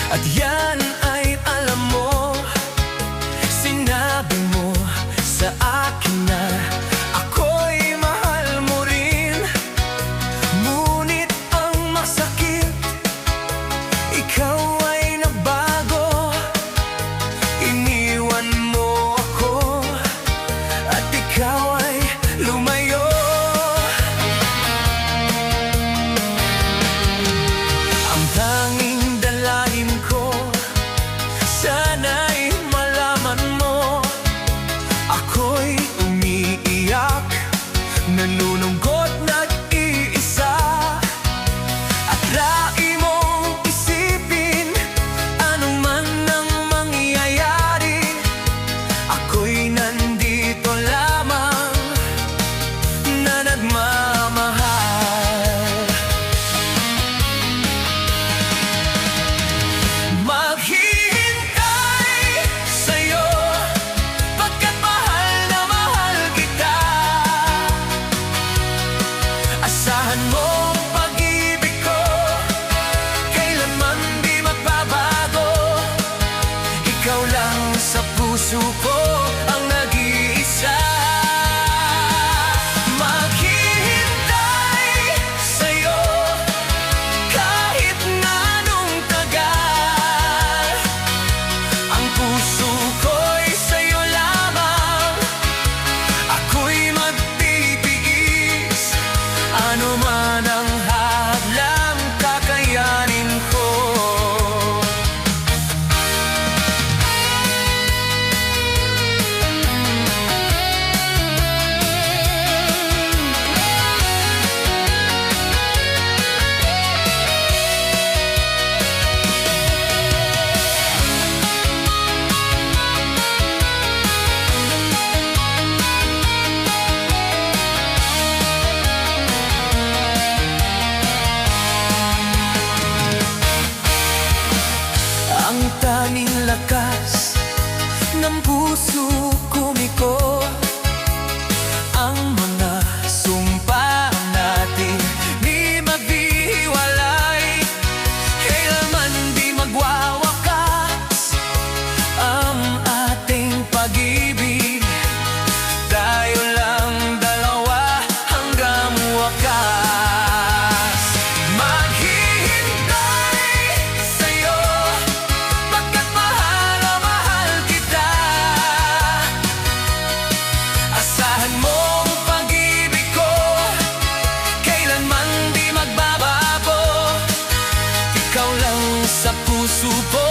At yan ay alam mo, sinabi mo sa akin na ako'y mahal mo rin. Ngunit ang masakit, ikaw ay nagbago. Iniwan mo ako at ikaw ay lumayo. Ang tanging dalangin ko, sana'y malaman mo, ako'y umiiyak, nalulungkot nag-iisa. At dai mong isipin, ano man ang mangyayari, ako'y nandito lamang na nagmamahal. Maghihintay sa'yo, pagkat mahal na mahal kita. Asahan mo ang pag-ibig ko, kailanman di magbabago. Ikaw lang sa puso ko ang nag-iisa. Maghihintay sa'yo, kahit na anong tagal. Ang puso ko'y sa'yo lamang, ako'y magtitiis. Ano man ang hadlang, kakayanin ko. Ang tanging lakas ng puso kumiko, ang mga sumpa natin di maghihiwalay. Kailanman di magwawakas ang ating pag-ibig. Tayo lang dalawa hanggang wakas. Maghihintay sa'yo, pagkat mahal na mahal kita. Asahan mo ang pag-ibig ko, kailanman di magbabago. Ikaw lang sa puso ko